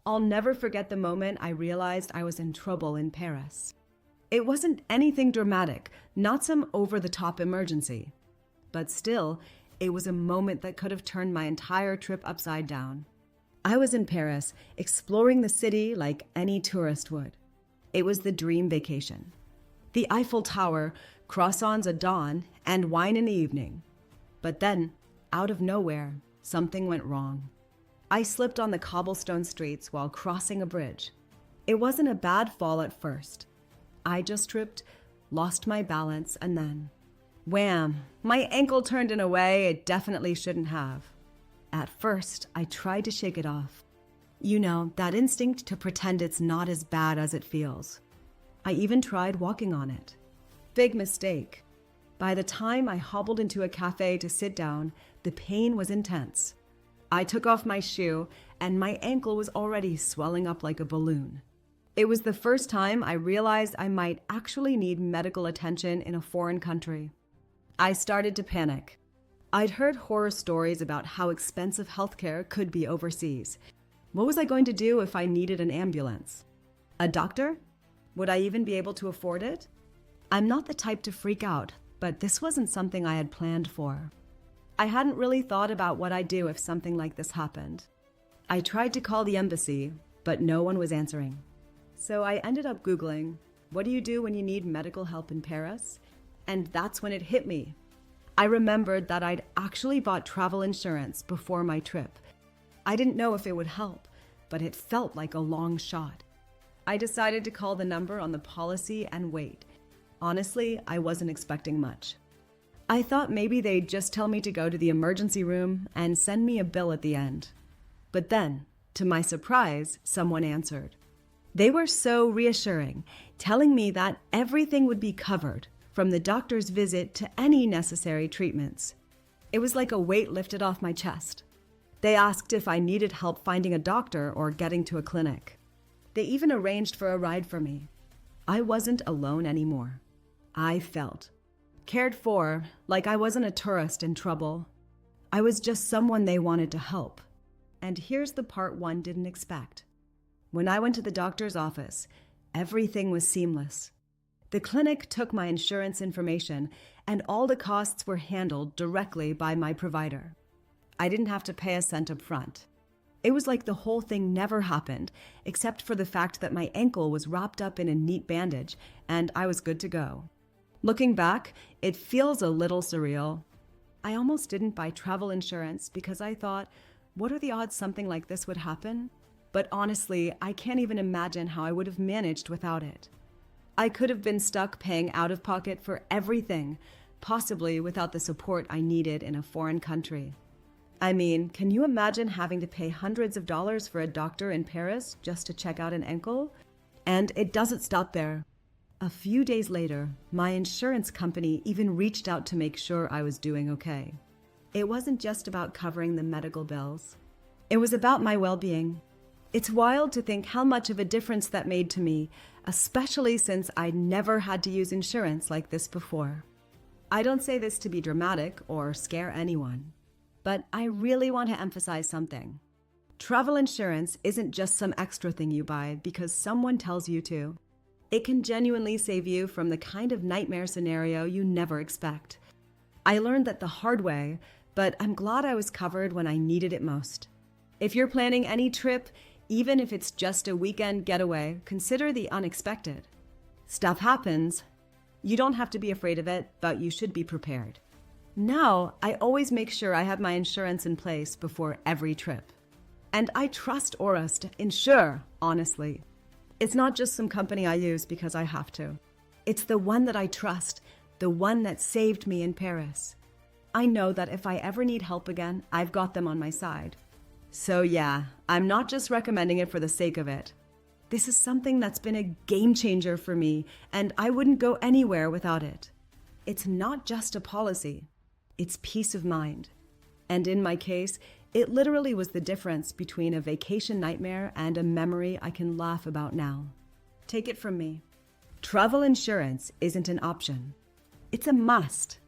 I'll never forget the moment I realized I was in trouble in Paris. It wasn't anything dramatic, not some over-the-top emergency. But still, it was a moment that could have turned my entire trip upside down. I was in Paris, exploring the city like any tourist would. It was the dream vacation. The Eiffel Tower, croissants at dawn, and wine in the evening. But then, out of nowhere, something went wrong. I slipped on the cobblestone streets while crossing a bridge. It wasn't a bad fall at first. I just tripped, lost my balance, and then, wham! My ankle turned in a way it definitely shouldn't have. At first, I tried to shake it off. You know, that instinct to pretend it's not as bad as it feels. I even tried walking on it. Big mistake. By the time I hobbled into a cafe to sit down, the pain was intense. I took off my shoe, and my ankle was already swelling up like a balloon. It was the first time I realized I might actually need medical attention in a foreign country. I started to panic. I'd heard horror stories about how expensive healthcare could be overseas. What was I going to do if I needed an ambulance? A doctor? Would I even be able to afford it? I'm not the type to freak out, but this wasn't something I had planned for. I hadn't really thought about what I'd do if something like this happened. I tried to call the embassy, but no one was answering. So I ended up Googling, what do you do when you need medical help in Paris? And that's when it hit me. I remembered that I'd actually bought travel insurance before my trip. I didn't know if it would help, but it felt like a long shot. I decided to call the number on the policy and wait. Honestly, I wasn't expecting much. I thought maybe they'd just tell me to go to the emergency room and send me a bill at the end. But then, to my surprise, someone answered. They were so reassuring, telling me that everything would be covered, from the doctor's visit to any necessary treatments. It was like a weight lifted off my chest. They asked if I needed help finding a doctor or getting to a clinic. They even arranged for a ride for me. I wasn't alone anymore. I felt cared for, like I wasn't a tourist in trouble. I was just someone they wanted to help. And here's the part one didn't expect. When I went to the doctor's office, everything was seamless. The clinic took my insurance information, and all the costs were handled directly by my provider. I didn't have to pay a cent up front. It was like the whole thing never happened, except for the fact that my ankle was wrapped up in a neat bandage, and I was good to go. Looking back, it feels a little surreal. I almost didn't buy travel insurance because I thought, what are the odds something like this would happen? But honestly, I can't even imagine how I would have managed without it. I could have been stuck paying out of pocket for everything, possibly without the support I needed in a foreign country. I mean, can you imagine having to pay hundreds of dollars for a doctor in Paris just to check out an ankle? And it doesn't stop there. A few days later, my insurance company even reached out to make sure I was doing okay. It wasn't just about covering the medical bills. It was about my well-being. It's wild to think how much of a difference that made to me, especially since I'd never had to use insurance like this before. I don't say this to be dramatic or scare anyone, but I really want to emphasize something. Travel insurance isn't just some extra thing you buy because someone tells you to. It can genuinely save you from the kind of nightmare scenario you never expect. I learned that the hard way, but I'm glad I was covered when I needed it most. If you're planning any trip, even if it's just a weekend getaway, consider the unexpected. Stuff happens. You don't have to be afraid of it, but you should be prepared. Now, I always make sure I have my insurance in place before every trip. And I trust Auras to insure, honestly. It's not just some company I use because I have to. It's the one that I trust, the one that saved me in Paris. I know that if I ever need help again, I've got them on my side. So yeah, I'm not just recommending it for the sake of it. This is something that's been a game changer for me, and I wouldn't go anywhere without it. It's not just a policy, it's peace of mind. And in my case, it literally was the difference between a vacation nightmare and a memory I can laugh about now. Take it from me. Travel insurance isn't an option. It's a must.